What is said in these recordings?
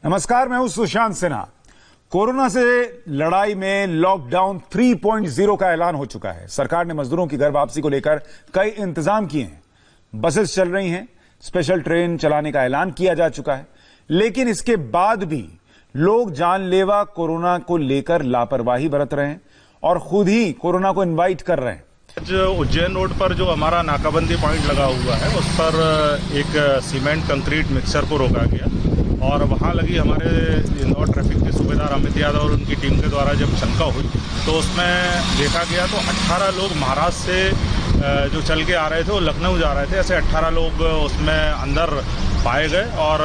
नमस्कार, मैं हूं सुशांत सिन्हा। कोरोना से लड़ाई में लॉकडाउन 3.0 का ऐलान हो चुका है। सरकार ने मजदूरों की घर वापसी को लेकर कई इंतजाम किए हैं। बसेस चल रही हैं, स्पेशल ट्रेन चलाने का ऐलान किया जा चुका है, लेकिन इसके बाद भी लोग जानलेवा कोरोना को लेकर लापरवाही बरत रहे हैं और खुद ही कोरोना को इनवाइट कर रहे हैं। आज उज्जैन रोड पर जो हमारा नाकाबंदी पॉइंट लगा हुआ है, उस पर एक सीमेंट कंक्रीट मिक्सर को रोका गया और वहां लगी हमारे इंदौर ट्रैफिक के सूबेदार अमित यादव और उनकी टीम के द्वारा जब शंका हुई तो उसमें देखा गया तो 18 लोग महाराष्ट्र से जो चल के आ रहे थे वो लखनऊ जा रहे थे। ऐसे 18 लोग उसमें अंदर पाए गए और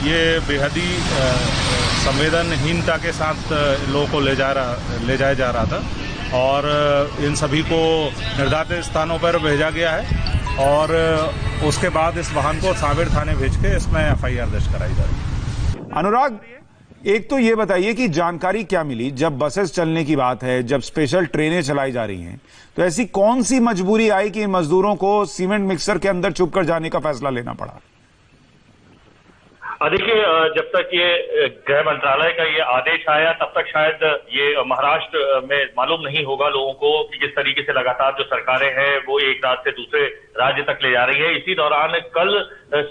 ये बेहद ही संवेदनहीनता के साथ लोगों को ले जाया जा रहा था और इन सभी को निर्धारित स्थानों पर भेजा गया है और उसके बाद इस वाहन को सांवेर थाने भेज के इसमें FIR दर्ज कराई जा रही है। अनुराग, एक तो ये बताइए कि जानकारी क्या मिली जब बसेस चलने की बात है, जब स्पेशल ट्रेनें चलाई जा रही हैं, तो ऐसी कौन सी मजबूरी आई कि इन मजदूरों को सीमेंट मिक्सर के अंदर छुपकर जाने का फैसला लेना पड़ा? देखिए, जब तक ये गृह मंत्रालय का ये आदेश आया तब तक शायद ये महाराष्ट्र में मालूम नहीं होगा लोगों को कि किस तरीके से लगातार जो सरकारें हैं वो एक राज्य से दूसरे राज्य तक ले जा रही है। इसी दौरान कल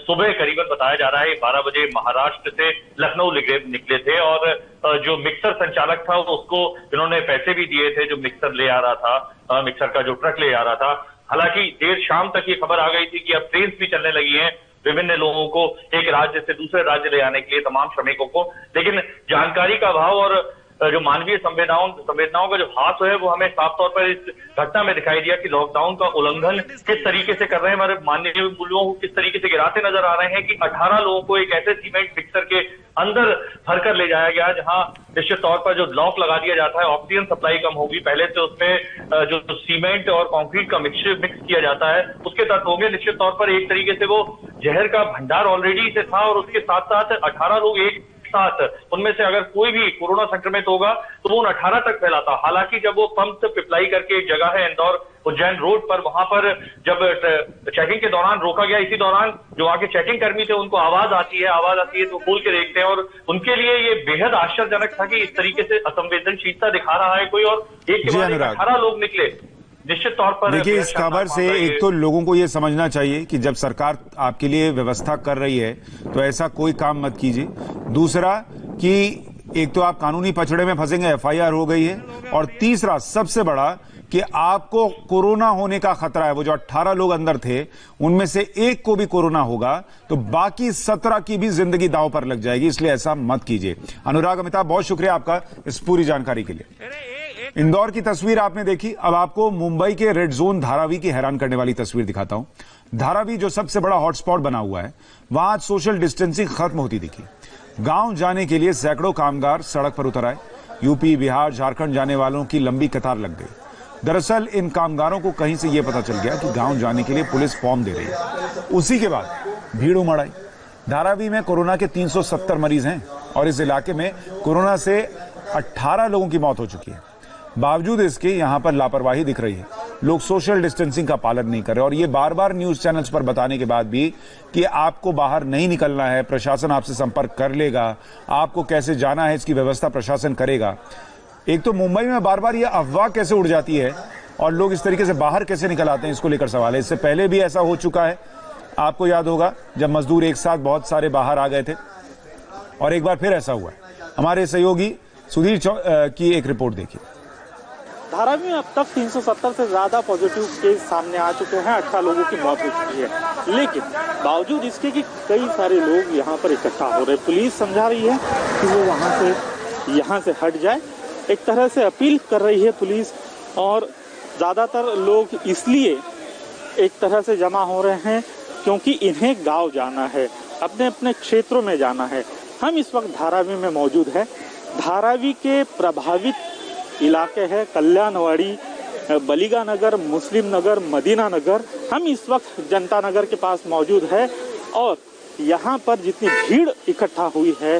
सुबह करीबन बताया जा रहा है 12 बजे महाराष्ट्र से लखनऊ निकले थे और जो मिक्सर संचालक था उसको इन्होंने पैसे भी दिए थे, जो मिक्सर ले आ रहा था, मिक्सर का जो ट्रक ले आ रहा था। हालांकि देर शाम तक ये खबर आ गई थी कि अब ट्रेन भी चलने लगी हैं विभिन्न लोगों को एक राज्य से दूसरे राज्य ले जाने के लिए, तमाम श्रमिकों को, लेकिन जानकारी का अभाव और जो मानवीय संवेदनाओं का जो हाथ है वो हमें साफ तौर पर इस घटना में दिखाई दिया कि लॉकडाउन का उल्लंघन किस तरीके से कर रहे हैं, हमारे मानवीय मूल्यों को किस तरीके से गिराते नजर आ रहे हैं कि 18 लोगों को एक ऐसे सीमेंट मिक्सर के अंदर भरकर ले जाया गया जहां निश्चित तौर पर जो लॉक लगा दिया जाता है, ऑक्सीजन सप्लाई कम होगी, पहले से उसमें जो सीमेंट और कंक्रीट का मिक्स किया जाता है उसके तत्व होंगे। निश्चित तौर पर एक तरीके से वो जहर का भंडार ऑलरेडी से था और उसके साथ साथ 18 लोग एक साथ, उनमें से अगर कोई भी कोरोना संक्रमित होगा तो वो उन 18 तक फैलाता। हालांकि जब वो पंप से पिपलाई करके एक जगह है इंदौर उज्जैन रोड पर, वहां पर जब चेकिंग के दौरान रोका गया, इसी दौरान जो वहां के चेकिंग कर्मी थे उनको आवाज आती है तो खोल के देखते हैं और उनके लिए ये बेहद आश्चर्यजनक था कि इस तरीके से असंवेदनशीलता दिखा रहा है कोई और एक के बाद 18 लोग निकले। निश्चित तौर पर देखिए, इस खबर से एक तो लोगों को यह समझना चाहिए कि जब सरकार आपके लिए व्यवस्था कर रही है तो ऐसा कोई काम मत कीजिए। दूसरा कि एक तो आप कानूनी पछड़े में फंसेंगे, FIR हो गई है, और तीसरा सबसे बड़ा कि आपको कोरोना होने का खतरा है। वो जो 18 लोग अंदर थे उनमें से एक को भी कोरोना होगा तो बाकी 17 की भी जिंदगी दांव पर लग जाएगी, इसलिए ऐसा मत कीजिए। अनुराग, अमिताभ, बहुत शुक्रिया आपका इस पूरी जानकारी के लिए। इंदौर की तस्वीर आपने देखी, अब आपको मुंबई के रेड जोन धारावी की हैरान करने वाली तस्वीर दिखाता हूं। धारावी जो सबसे बड़ा हॉटस्पॉट बना हुआ है, वहां आज सोशल डिस्टेंसिंग खत्म होती दिखी। गांव जाने के लिए सैकड़ों कामगार सड़क पर उतर आए। यूपी, बिहार, झारखंड जाने वालों की लंबी कतार लग गई। दरअसल इन कामगारों को कहीं से यह पता चल गया कि गांव जाने के लिए पुलिस फॉर्म दे रही है। उसी के बाद भीड़ उमड़ आई। धारावी में कोरोना के 370 मरीज हैं और इस इलाके में कोरोना से 18 लोगों की मौत हो चुकी है। बावजूद इसके यहां पर लापरवाही दिख रही है। लोग सोशल डिस्टेंसिंग का पालन नहीं कर रहे और ये बार बार न्यूज चैनल्स पर बताने के बाद भी कि आपको बाहर नहीं निकलना है, प्रशासन आपसे संपर्क कर लेगा, आपको कैसे जाना है इसकी व्यवस्था प्रशासन करेगा। एक तो मुंबई में बार बार ये अफवाह कैसे उड़ जाती है और लोग इस तरीके से बाहर कैसे निकल आते हैं, इसको लेकर सवाल है। इससे पहले भी ऐसा हो चुका है, आपको याद होगा, जब मजदूर एक साथ बहुत सारे बाहर आ गए थे और एक बार फिर ऐसा हुआ है। हमारे सहयोगी सुधीर की एक रिपोर्ट देखिए। धारावी में अब तक 370 से ज्यादा पॉजिटिव केस सामने आ चुके हैं, 18 लोगों की मौत हो चुकी है। लेकिन बावजूद इसके कि कई सारे लोग यहाँ पर इकट्ठा हो रहे, पुलिस समझा रही है कि वो यहाँ से हट जाए। एक तरह से अपील कर रही है पुलिस और ज्यादातर लोग इसलिए एक तरह से जमा हो रहे हैं क्योंकि इन्हें गाँव जाना है, अपने अपने क्षेत्रों में जाना है। हम इस वक्त धारावी में मौजूद है। धारावी के प्रभावित इलाके है कल्याणवाड़ी, बलिगा नगर, मुस्लिम नगर, मदीना नगर। हम इस वक्त जनता नगर के पास मौजूद है और यहाँ पर जितनी भीड़ इकट्ठा हुई है,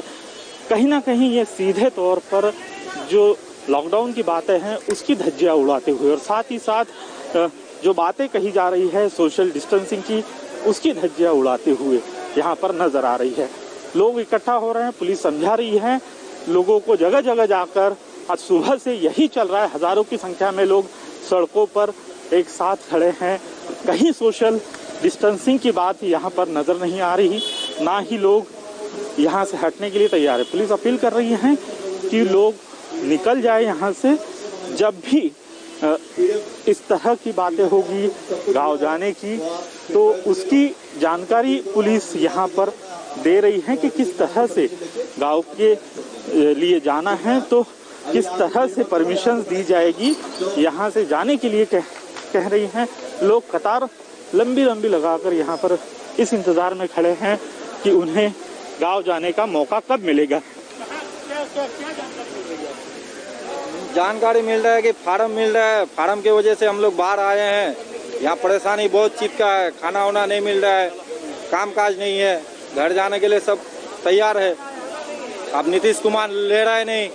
कहीं ना कहीं ये सीधे तौर पर जो लॉकडाउन की बातें हैं उसकी धज्जियां उड़ाते हुए और साथ ही साथ जो बातें कही जा रही है सोशल डिस्टेंसिंग की, उसकी धज्जियां उड़ाते हुए यहाँ पर नजर आ रही है। लोग इकट्ठा हो रहे हैं, पुलिस समझा रही है लोगों को जगह जगह जाकर। आज सुबह से यही चल रहा है, हजारों की संख्या में लोग सड़कों पर एक साथ खड़े हैं। कहीं सोशल डिस्टेंसिंग की बात यहाँ पर नजर नहीं आ रही, ना ही लोग यहाँ से हटने के लिए तैयार है। पुलिस अपील कर रही है कि लोग निकल जाए यहाँ से। जब भी इस तरह की बातें होगी गांव जाने की, तो उसकी जानकारी पुलिस यहाँ पर दे रही है कि किस तरह से गांव के लिए जाना है, तो किस तरह से परमिशन दी जाएगी। यहाँ से जाने के लिए कह रही हैं। लोग कतार लंबी लंबी लगाकर यहाँ पर इस इंतजार में खड़े हैं कि उन्हें गांव जाने का मौका कब मिलेगा। जानकारी मिल रहा है कि फार्म मिल रहा है, फार्म की वजह से हम लोग बाहर आए हैं। यहाँ परेशानी बहुत चीज का है, खाना वाना नहीं मिल रहा है, काम काज नहीं है, घर जाने के लिए सब तैयार है। अब नीतीश कुमार ले रहा है नहीं,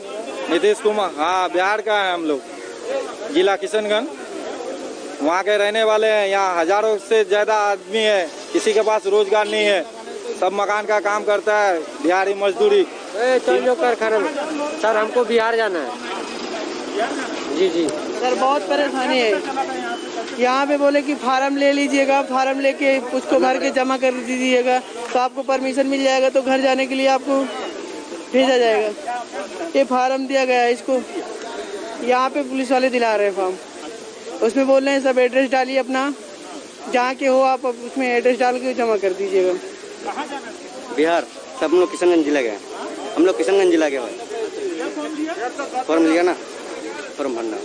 नीतीश कुमार हाँ बिहार का है, हम लोग जिला किशनगंज वहाँ के रहने वाले हैं। यहाँ हजारों से ज्यादा आदमी है, किसी के पास रोजगार नहीं है, सब मकान का काम करता है, दिहाड़ी मजदूरी। चलो कर खरल सर, हमको बिहार जाना है। जी सर बहुत परेशानी है। यहाँ पे बोले कि फार्म ले लीजिएगा, फार्म लेके उसको भर के जमा कर दीजिएगा तो आपको परमिशन मिल जाएगा, तो घर जाने के लिए आपको भेजा जाएगा। ये फार्म दिया गया है, इसको यहाँ पे पुलिस वाले दिला रहे हैं फॉर्म। उसमें बोल रहे हैं सब एड्रेस डालिए अपना, जहाँ के हो आप उसमें एड्रेस डाल के जमा कर दीजिएगा। बिहार सब हम लोग किशनगंज जिला गए, हम लोग किशनगंज जिला गए। फॉर्म लिया ना, फॉर्म भरना।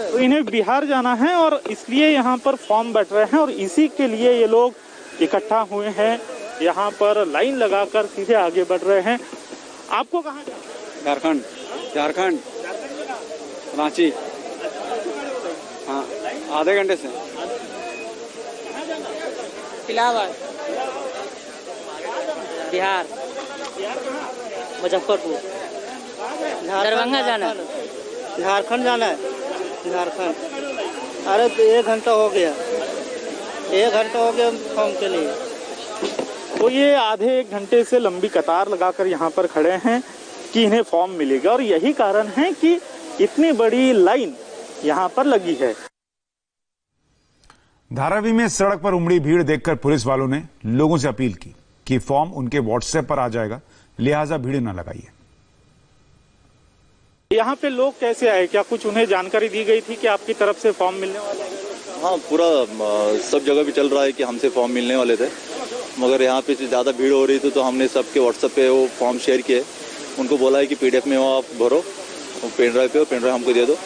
तो इन्हें बिहार जाना है और इसलिए यहाँ पर फॉर्म बैठ रहे हैं और इसी के लिए ये लोग इकट्ठा हुए हैं। यहाँ पर लाइन लगाकर सीधे आगे बढ़ रहे हैं। आपको कहाँ जाना? झारखंड रांची। हाँ आधे घंटे से। इलाहाबाद, बिहार, मुजफ्फरपुर, दरभंगा जाना है, झारखंड जाना है। झारखंड अरे 1 घंटा हो गया, 1 घंटा हो गया फॉर्म के लिए। तो ये आधे 1 घंटे से लंबी कतार लगाकर यहाँ पर खड़े हैं कि इन्हें फॉर्म मिलेगा और यही कारण है कि इतनी बड़ी लाइन यहाँ पर लगी है। धारावी में सड़क पर उमड़ी भीड़ देखकर पुलिस वालों ने लोगों से अपील की कि फॉर्म उनके व्हाट्सएप पर आ जाएगा, लिहाजा भीड़ न लगाइए। यहाँ पे लोग कैसे आए? क्या कुछ उन्हें जानकारी दी गई थी कि आपकी तरफ से फॉर्म मिलने वाला है? हाँ पूरा सब जगह भी चल रहा है कि हमसे फॉर्म मिलने वाले थे, मगर यहाँ पे ज़्यादा भीड़ हो रही थी तो हमने सबके व्हाट्सएप पे वो फॉर्म शेयर किए। उनको बोला है कि PDF में वो आप भरो, पेन ड्राइव हमको दे दो,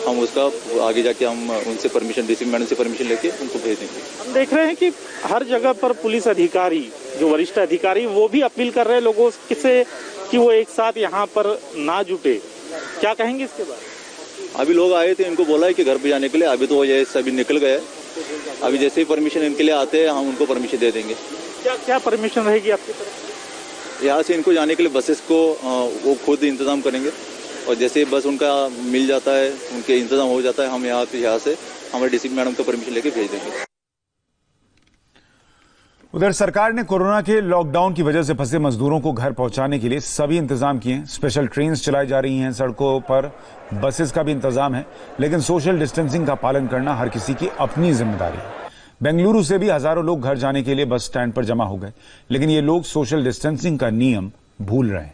हम उसका आगे जाके हम उनसे परमिशन, डीसी मैडम से परमिशन लेके उनको भेज देंगे। हम देख रहे हैं कि हर जगह पर पुलिस अधिकारी, जो वरिष्ठ अधिकारी, वो भी अपील कर रहे हैं लोगों से कि वो एक साथ यहाँ पर ना जुटे। क्या कहेंगे इसके बाद? अभी लोग आए थे, इनको बोला है कि घर पे जाने के लिए, अभी तो ये सभी निकल गए। अभी जैसे ही परमिशन इनके लिए आते हैं हम उनको परमिशन दे देंगे। क्या परमिशन रहेगी आपकी तरफ? यहाँ से इनको जाने के लिए बसेस को वो खुद इंतजाम करेंगे और जैसे ही बस उनका मिल जाता है, उनके इंतजाम हो जाता है, हम यहाँ से हमारे डीसी मैडम का परमिशन लेके भेज देंगे। उधर सरकार ने कोरोना के लॉकडाउन की वजह से फंसे मजदूरों को घर पहुंचाने के लिए सभी इंतजाम किए हैं। स्पेशल ट्रेन चलाई जा रही हैं, सड़कों पर बसेस का भी इंतजाम है, लेकिन सोशल डिस्टेंसिंग का पालन करना हर किसी की अपनी जिम्मेदारी है। बेंगलुरु से भी हजारों लोग घर जाने के लिए बस स्टैंड पर जमा हो गए, लेकिन ये लोग सोशल डिस्टेंसिंग का नियम भूल रहे हैं।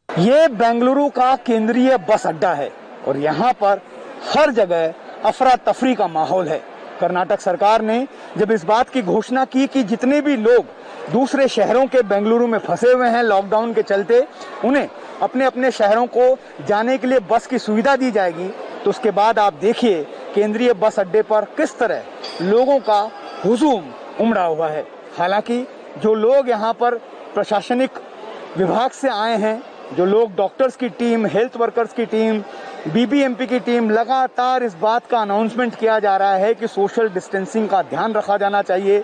ये बेंगलुरु का केंद्रीय बस अड्डा है और यहाँ पर हर जगह अफरा तफरी का माहौल है। कर्नाटक सरकार ने जब इस बात की घोषणा की कि जितने भी लोग दूसरे शहरों के बेंगलुरु में फंसे हुए हैं लॉकडाउन के चलते, उन्हें अपने अपने शहरों को जाने के लिए बस की सुविधा दी जाएगी, तो उसके बाद आप देखिए केंद्रीय बस अड्डे पर किस तरह लोगों का हुजूम उमड़ा हुआ है। हालांकि जो लोग यहाँ पर प्रशासनिक विभाग से आए हैं, जो लोग डॉक्टर्स की टीम, हेल्थ वर्कर्स की टीम, BBMP की टीम, लगातार इस बात का अनाउंसमेंट किया जा रहा है कि सोशल डिस्टेंसिंग का ध्यान रखा जाना चाहिए,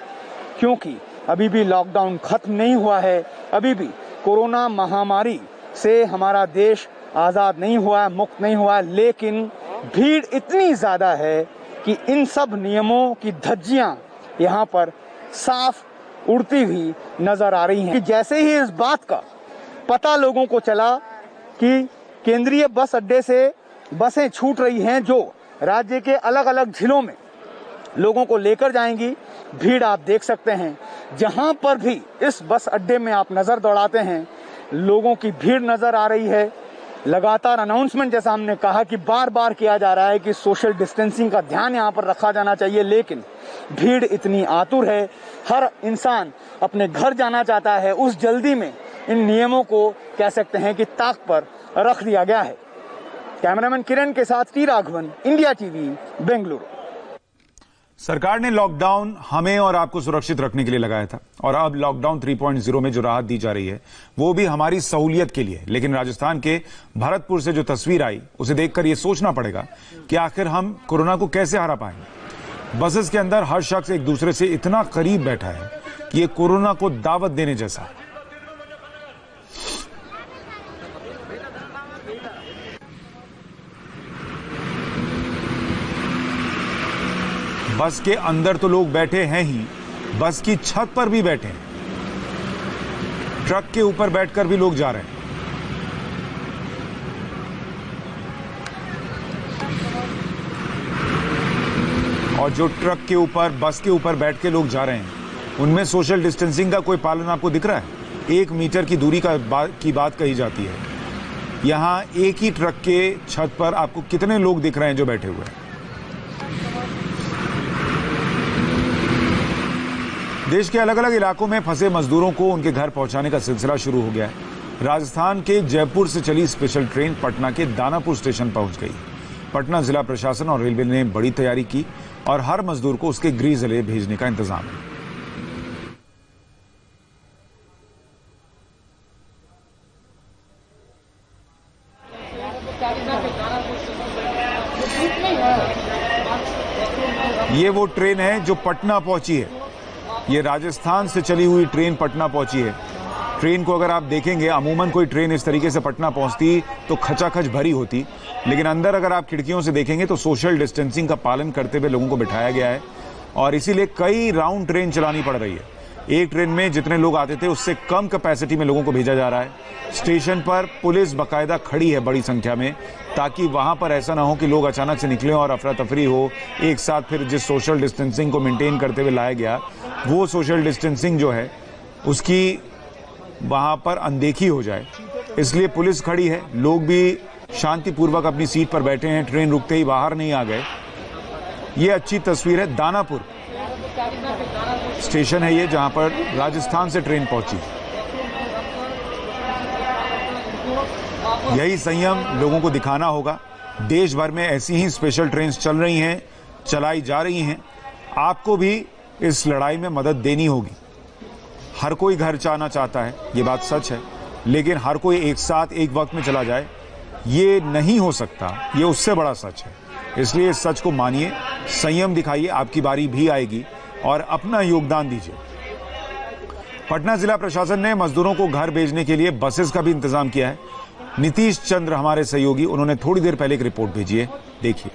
क्योंकि अभी भी लॉकडाउन खत्म नहीं हुआ है, अभी भी कोरोना महामारी से हमारा देश आज़ाद नहीं हुआ है, मुक्त नहीं हुआ है। लेकिन भीड़ इतनी ज़्यादा है कि इन सब नियमों की धज्जियाँ यहाँ पर साफ उड़ती हुई नजर आ रही हैं। कि जैसे ही इस बात का पता लोगों को चला कि केंद्रीय बस अड्डे से बसें छूट रही हैं जो राज्य के अलग अलग जिलों में लोगों को लेकर जाएंगी, भीड़ आप देख सकते हैं। जहां पर भी इस बस अड्डे में आप नजर दौड़ाते हैं, लोगों की भीड़ नजर आ रही है। लगातार अनाउंसमेंट, जैसा हमने कहा कि बार बार किया जा रहा है कि सोशल डिस्टेंसिंग का ध्यान यहां पर रखा जाना चाहिए, लेकिन भीड़ इतनी आतुर है, हर इंसान अपने घर जाना चाहता है। उस जल्दी में इन नियमों को कह सकते हैं कि ताक पर रख दिया गया है। कैमरामैन किरण के साथ T Raghavan, India TV, Bengaluru. सरकार ने लॉकडाउन हमें और आपको सुरक्षित रखने के लिए लगाया था और अब लॉकडाउन 3.0 में जो राहत दी जा रही है वो भी हमारी सहूलियत के लिए। लेकिन राजस्थान के भरतपुर से जो तस्वीर आई उसे देखकर यह सोचना पड़ेगा कि आखिर हम कोरोना को कैसे हरा पाएंगे। बसेस के अंदर हर शख्स एक दूसरे से इतना करीब बैठा है कि ये कोरोना को दावत देने जैसा है। बस के अंदर तो लोग बैठे हैं ही, बस की छत पर भी बैठे हैं, ट्रक के ऊपर बैठकर भी लोग जा रहे हैं। और जो ट्रक के ऊपर, बस के ऊपर बैठ के लोग जा रहे हैं उनमें सोशल डिस्टेंसिंग का कोई पालन आपको दिख रहा है? 1 मीटर की दूरी की बात कही जाती है। यहां एक ही ट्रक के छत पर आपको कितने लोग दिख रहे हैं जो बैठे हुए हैं? देश के अलग अलग इलाकों में फंसे मजदूरों को उनके घर पहुंचाने का सिलसिला शुरू हो गया है। राजस्थान के जयपुर से चली स्पेशल ट्रेन पटना के दानापुर स्टेशन पहुंच गई। पटना जिला प्रशासन और रेलवे ने बड़ी तैयारी की और हर मजदूर को उसके गृह जिले भेजने का इंतजाम है। ये वो ट्रेन है जो पटना पहुंची है। ये राजस्थान से चली हुई ट्रेन पटना पहुंची है। ट्रेन को अगर आप देखेंगे, अमूमन कोई ट्रेन इस तरीके से पटना पहुंचती तो खचाखच भरी होती, लेकिन अंदर अगर आप खिड़कियों से देखेंगे तो सोशल डिस्टेंसिंग का पालन करते हुए लोगों को बिठाया गया है और इसीलिए कई राउंड ट्रेन चलानी पड़ रही है। एक ट्रेन में जितने लोग आते थे उससे कम कैपेसिटी में लोगों को भेजा जा रहा है। स्टेशन पर पुलिस बाकायदा खड़ी है बड़ी संख्या में, ताकि वहां पर ऐसा ना हो कि लोग अचानक से निकले और अफरा तफरी हो। एक साथ फिर जिस सोशल डिस्टेंसिंग को मेंटेन करते हुए लाया गया, वो सोशल डिस्टेंसिंग जो है उसकी वहां पर अनदेखी हो जाए, इसलिए पुलिस खड़ी है। लोग भी शांतिपूर्वक अपनी सीट पर बैठे हैं, ट्रेन रुकते ही बाहर नहीं आ गए। ये अच्छी तस्वीर है। दानापुर स्टेशन है ये, जहां पर राजस्थान से ट्रेन पहुंची। यही संयम लोगों को दिखाना होगा। देश भर में ऐसी ही स्पेशल ट्रेन चल रही हैं, चलाई जा रही हैं। आपको भी इस लड़ाई में मदद देनी होगी। हर कोई घर जाना चाहता है, ये बात सच है, लेकिन हर कोई एक साथ एक वक्त में चला जाए ये नहीं हो सकता। ये उससे बड़ा सच है। इसलिए इस सच को मानिए, संयम दिखाइए, आपकी बारी भी आएगी और अपना योगदान दीजिए। पटना जिला प्रशासन ने मजदूरों को घर भेजने के लिए बसेस का भी इंतजाम किया है। नीतीश चंद्र हमारे सहयोगी, उन्होंने थोड़ी देर पहले एक रिपोर्ट भेजी है, देखिए।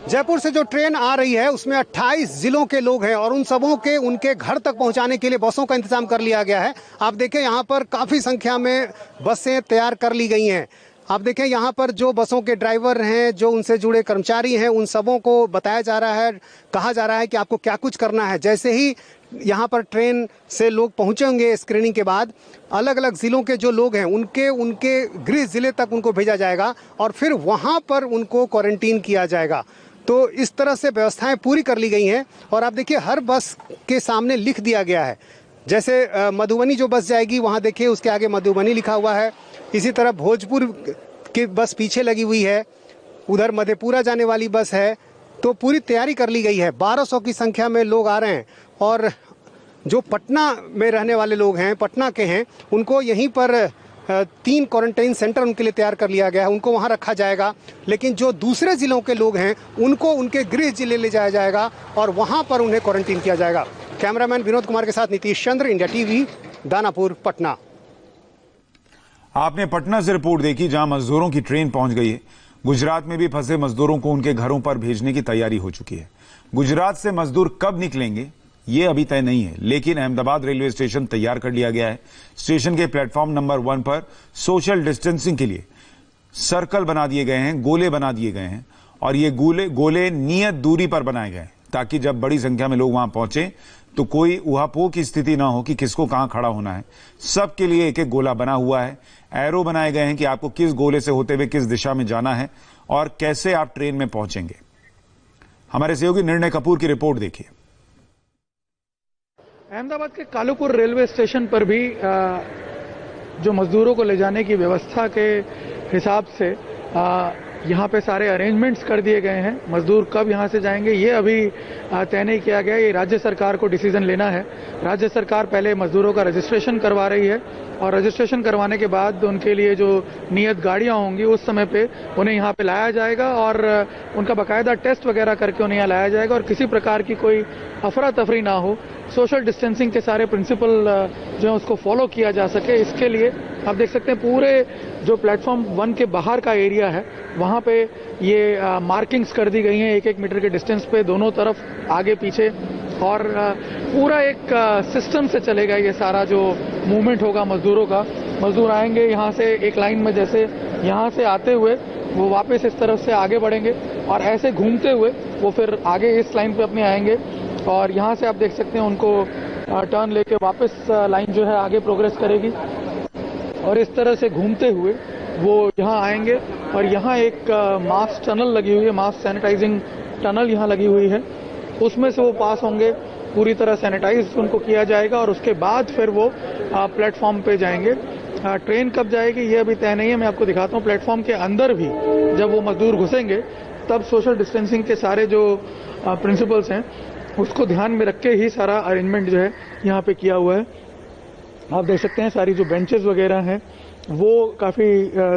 जयपुर से जो ट्रेन आ रही है उसमें 28 जिलों के लोग हैं और उन सबों के उनके घर तक पहुंचाने के लिए बसों का इंतजाम कर लिया गया है। आप देखें यहाँ पर काफ़ी संख्या में बसें तैयार कर ली गई हैं। आप देखें यहाँ पर जो बसों के ड्राइवर हैं, जो उनसे जुड़े कर्मचारी हैं, उन सबों को बताया जा रहा है, कहा जा रहा है कि आपको क्या कुछ करना है। जैसे ही यहाँ पर ट्रेन से लोग पहुँचेंगे स्क्रीनिंग के बाद, अलग अलग ज़िलों के जो लोग हैं उनके गृह ज़िले तक उनको भेजा जाएगा और फिर वहाँ पर उनको क्वारंटीन किया जाएगा। तो इस तरह से व्यवस्थाएं पूरी कर ली गई हैं। और आप देखिए हर बस के सामने लिख दिया गया है। जैसे मधुबनी जो बस जाएगी वहाँ देखिए उसके आगे मधुबनी लिखा हुआ है। इसी तरह भोजपुर की बस पीछे लगी हुई है, उधर मधेपुरा जाने वाली बस है। तो पूरी तैयारी कर ली गई है। 1200 की संख्या में लोग आ रहे हैं और जो पटना में रहने वाले लोग हैं, पटना के हैं, उनको यहीं पर 3 क्वारंटाइन सेंटर उनके लिए तैयार कर लिया गया है, उनको वहां रखा जाएगा। लेकिन जो दूसरे जिलों के लोग हैं उनको उनके गृह जिले ले जाया जाएगा और वहां पर उन्हें क्वारंटीन किया जाएगा। कैमरामैन विनोद कुमार के साथ नीतीश चंद्र, इंडिया टीवी, दानापुर, पटना। आपने पटना से रिपोर्ट देखी, जहां मजदूरों की ट्रेन पहुंच गई है। गुजरात में भी फंसे मजदूरों को उनके घरों पर भेजने की तैयारी हो चुकी है। गुजरात से मजदूर कब निकलेंगे ये अभी तय नहीं है, लेकिन अहमदाबाद रेलवे स्टेशन तैयार कर लिया गया है। स्टेशन के प्लेटफॉर्म नंबर 1 पर सोशल डिस्टेंसिंग के लिए सर्कल बना दिए गए हैं, गोले बना दिए गए हैं, और ये गोले नियत दूरी पर बनाए गए हैं ताकि जब बड़ी संख्या में लोग वहां पहुंचे तो कोई उहापोह की स्थिति ना हो कि किसको कहां खड़ा होना है। सबके लिए एक एक गोला बना हुआ है, एरो बनाए गए हैं कि आपको किस गोले से होते हुए किस दिशा में जाना है और कैसे आप ट्रेन में पहुंचेंगे। हमारे सहयोगी निर्णय कपूर की रिपोर्ट देखिए। अहमदाबाद के कालूपुर रेलवे स्टेशन पर भी जो मजदूरों को ले जाने की व्यवस्था के हिसाब से यहाँ पे सारे अरेंजमेंट्स कर दिए गए हैं। मजदूर कब यहाँ से जाएंगे ये अभी तय नहीं किया गया, ये राज्य सरकार को डिसीजन लेना है। राज्य सरकार पहले मजदूरों का रजिस्ट्रेशन करवा रही है और रजिस्ट्रेशन करवाने के बाद उनके लिए जो नियत गाड़ियाँ होंगी उस समय पे उन्हें यहाँ पे लाया जाएगा और उनका बाकायदा टेस्ट वगैरह करके उन्हें यहाँ लाया जाएगा और किसी प्रकार की कोई अफरा तफरी ना हो, सोशल डिस्टेंसिंग के सारे प्रिंसिपल जो है उसको फॉलो किया जा सके। इसके लिए आप देख सकते हैं पूरे जो प्लेटफॉर्म 1 के बाहर का एरिया है वहाँ पे ये मार्किंग्स कर दी गई हैं 1-1 मीटर के डिस्टेंस पे दोनों तरफ आगे पीछे, और पूरा एक सिस्टम से चलेगा ये सारा जो मूवमेंट होगा मजदूरों का। मजदूर आएंगे यहाँ से एक लाइन में, जैसे यहाँ से आते हुए वो वापस इस तरफ से आगे बढ़ेंगे और ऐसे घूमते हुए वो फिर आगे इस लाइन पे अपने आएंगे और यहाँ से आप देख सकते हैं उनको टर्न लेके वापस लाइन जो है आगे प्रोग्रेस करेगी और इस तरह से घूमते हुए वो यहाँ आएंगे और यहाँ एक मास टनल लगी हुई है, मास सैनिटाइजिंग टनल यहाँ लगी हुई है, उसमें से वो पास होंगे, पूरी तरह सैनिटाइज उनको किया जाएगा और उसके बाद फिर वो प्लेटफॉर्म पे जाएंगे। ट्रेन कब जाएगी ये अभी तय नहीं है, मैं आपको दिखाता हूँ। प्लेटफॉर्म के अंदर भी जब वो मजदूर घुसेंगे तब सोशल डिस्टेंसिंग के सारे जो प्रिंसिपल्स हैं उसको ध्यान में रख के ही सारा अरेंजमेंट जो है यहाँ पे किया हुआ है। आप देख सकते हैं सारी जो बेंचेस वगैरह हैं वो काफ़ी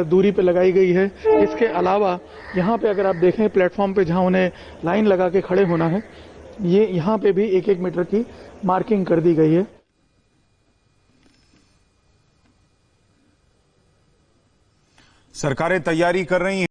दूरी पे लगाई गई है। इसके अलावा यहाँ पे अगर आप देखें प्लेटफॉर्म पे जहाँ उन्हें लाइन लगा के खड़े होना है, ये यहाँ पे भी 1-1 मीटर की मार्किंग कर दी गई है। सरकारें तैयारी कर रही हैं।